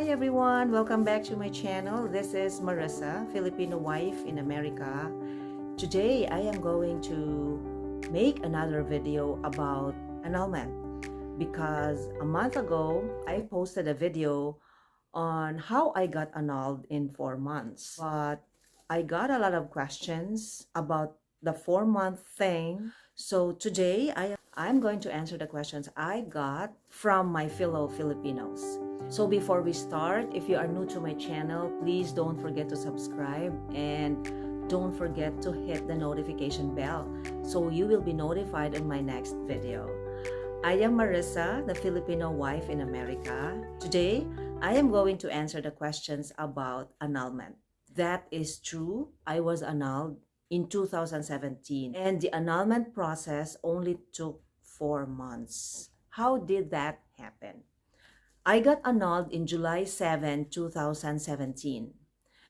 Hi everyone, welcome back to my channel. This is Marissa, Filipino wife in America. Today I am going to make another video about annulment because a month ago I posted a video on how I got annulled in 4 months. But I got a lot of questions about the 4-month thing. So today I'm going to answer the questions I got from my fellow Filipinos. So before we start, if you are new to my channel, please don't forget to subscribe and don't forget to hit the notification bell so you will be notified on my next video. I am Marissa, the Filipino wife in America. Today, I am going to answer the questions about annulment. That is true. I was annulled in 2017 and the annulment process only took 4 months. How did that happen? I got annulled in July 7, 2017.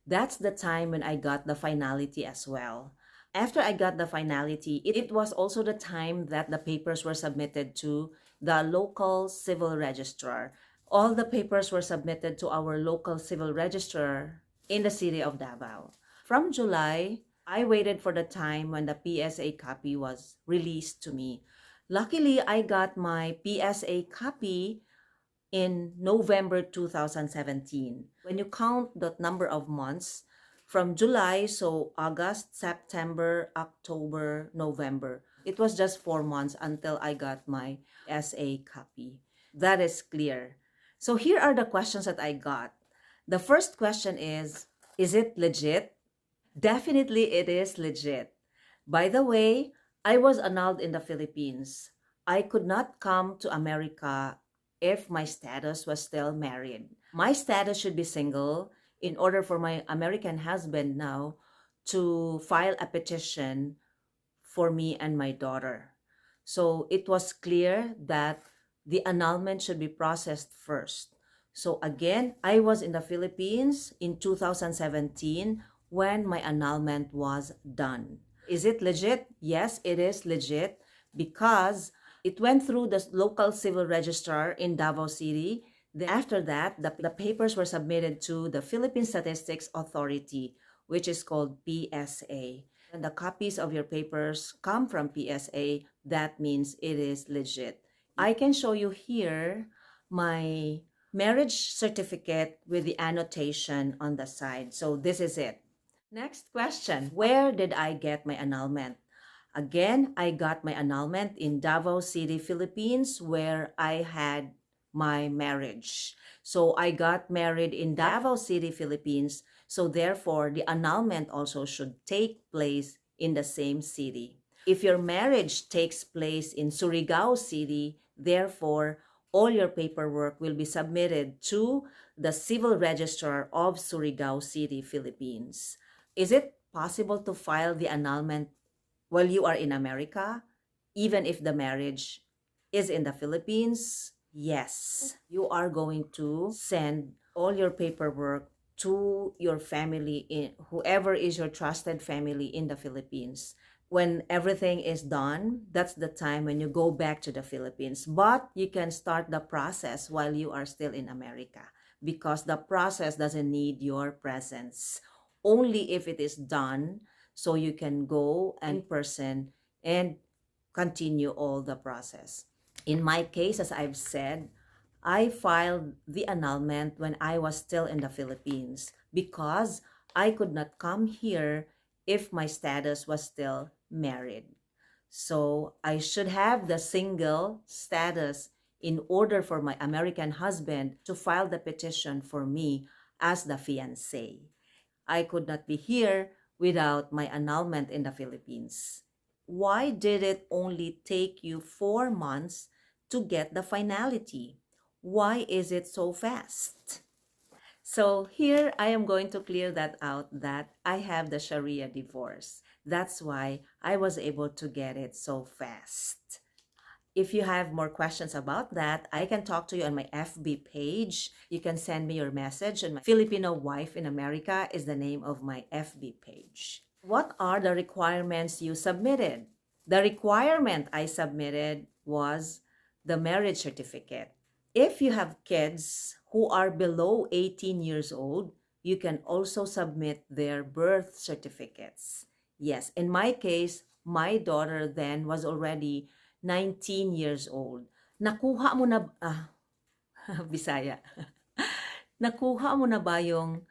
That's the time when I got the finality as well. After I got the finality, it was also the time that the papers were submitted to the local civil registrar. All the papers were submitted to our local civil registrar in the city of Davao. From July, I waited for the time when the PSA copy was released to me. Luckily, I got my PSA copy in November 2017. When you count the number of months from July, so August, September, October, November, it was just 4 months until I got my SA copy. That is clear. So here are the questions that I got. The first question is it legit? Definitely it is legit. By the way, I was annulled in the Philippines. I could not come to America if my status was still married. My status should be single in order for my American husband now to file a petition for me and my daughter. So it was clear that the annulment should be processed first. So again, I was in the Philippines in 2017 when my annulment was done. Is it legit? Yes, it is legit because it went through the local civil registrar in Davao City. Then after that, the papers were submitted to the Philippine Statistics Authority, which is called PSA. And the copies of your papers come from PSA. That means it is legit. I can show you here my marriage certificate with the annotation on the side. So this is it. Next question, where did I get my annulment? Again, I got my annulment in Davao City, Philippines, where I had my marriage. So I got married in Davao City, Philippines. So therefore, the annulment also should take place in the same city. If your marriage takes place in Surigao City, therefore, all your paperwork will be submitted to the civil registrar of Surigao City, Philippines. Is it possible to file the annulment while you are in America, even if the marriage is in the Philippines? Yes, you are going to send all your paperwork to your family, whoever is your trusted family in the Philippines. When everything is done, that's the time when you go back to the Philippines. But you can start the process while you are still in America because the process doesn't need your presence. Only if it is done, so you can go in person and continue all the process. In my case, as I've said, I filed the annulment when I was still in the Philippines because I could not come here if my status was still married. So I should have the single status in order for my American husband to file the petition for me as the fiancé. I could not be here without my annulment in the Philippines. Why did it only take you 4 months to get the finality? Why is it so fast? So here I am going to clear that out that I have the Sharia divorce. That's why I was able to get it so fast. If you have more questions about that, I can talk to you on my FB page. You can send me your message, and my Filipino wife in America is the name of my FB page. What are the requirements you submitted? The requirement I submitted was the marriage certificate. If you have kids who are below 18 years old, you can also submit their birth certificates. Yes, in my case, my daughter then was already 19 years old. Nakuha mo na, Bisaya. Nakuha mo na ba yung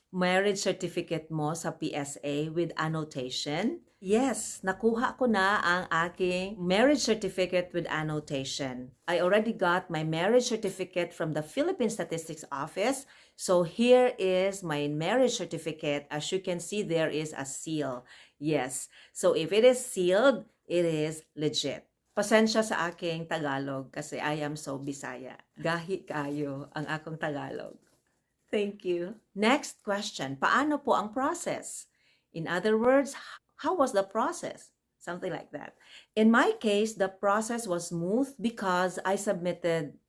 marriage certificate mo sa PSA with annotation? Yes, nakuha ko na ang aking marriage certificate with annotation. I already got my marriage certificate from the Philippine Statistics Office. So here is my marriage certificate. As you can see, there is a seal. Yes. So if it is sealed, it is legit. Pasensya sa aking Tagalog kasi I am so Bisaya. Gahi kayo ang akong Tagalog. Thank you. Next question, paano po ang process? In other words, how was the process? Something like that. In my case, the process was smooth because I submitted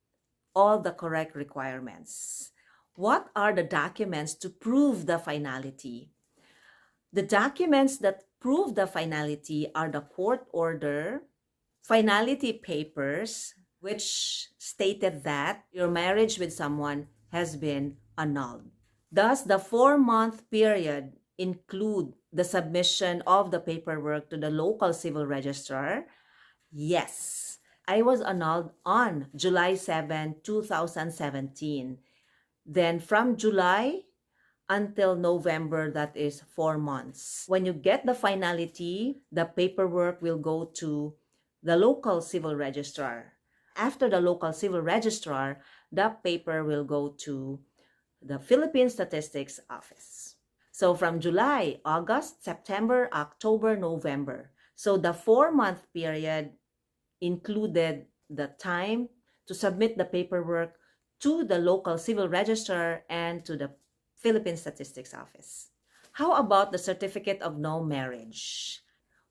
all the correct requirements. What are the documents to prove the finality? The documents that prove the finality are the court order, finality papers, which stated that your marriage with someone has been annulled. Does the 4-month period include the submission of the paperwork to the local civil registrar? Yes. I was annulled on July 7, 2017. Then from July until November, that is 4 months. When you get the finality, the paperwork will go to the local civil registrar. After the local civil registrar, the paper will go to the Philippine Statistics Office. So from July, August, September, October, November. So the 4-month period included the time to submit the paperwork to the local civil registrar and to the Philippine Statistics Office. How about the certificate of no marriage?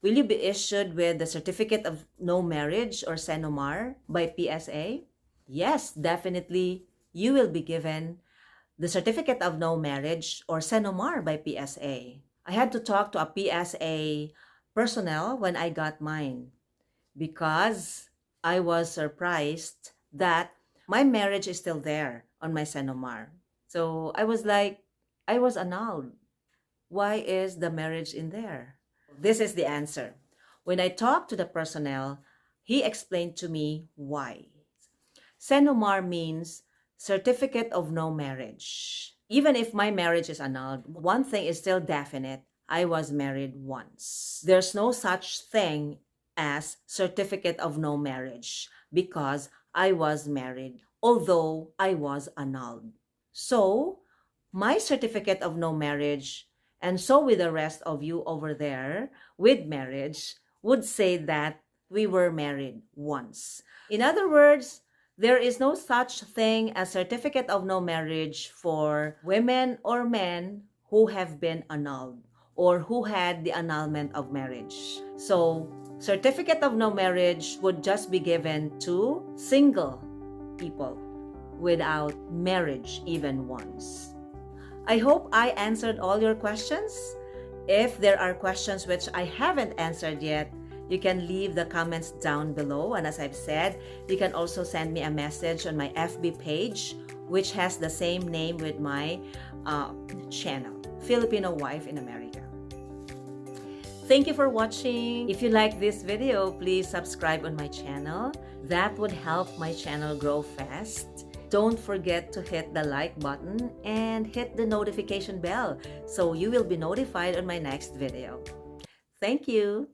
Will you be issued with the certificate of no marriage or CENOMAR by PSA? Yes, definitely. You will be given the certificate of no marriage or CENOMAR by PSA. I had to talk to a PSA personnel when I got mine because I was surprised that my marriage is still there on my CENOMAR. So I was like, I was annulled. Why is the marriage in there? This is the answer. When I talked to the personnel, he explained to me why. CENOMAR means Certificate of No Marriage. Even if my marriage is annulled, one thing is still definite. I was married once. There's no such thing as Certificate of No Marriage because I was married, although I was annulled. So, my Certificate of No Marriage, and so with the rest of you over there with marriage, would say that we were married once. In other words, there is no such thing as certificate of no marriage for women or men who have been annulled or who had the annulment of marriage. So, certificate of no marriage would just be given to single people without marriage even once. I hope I answered all your questions. If there are questions which I haven't answered yet, you can leave the comments down below. And as I've said, you can also send me a message on my FB page, which has the same name with my channel, Filipino Wife in America. Thank you for watching. If you like this video, please subscribe on my channel. That would help my channel grow fast. Don't forget to hit the like button and hit the notification bell so you will be notified on my next video. Thank you.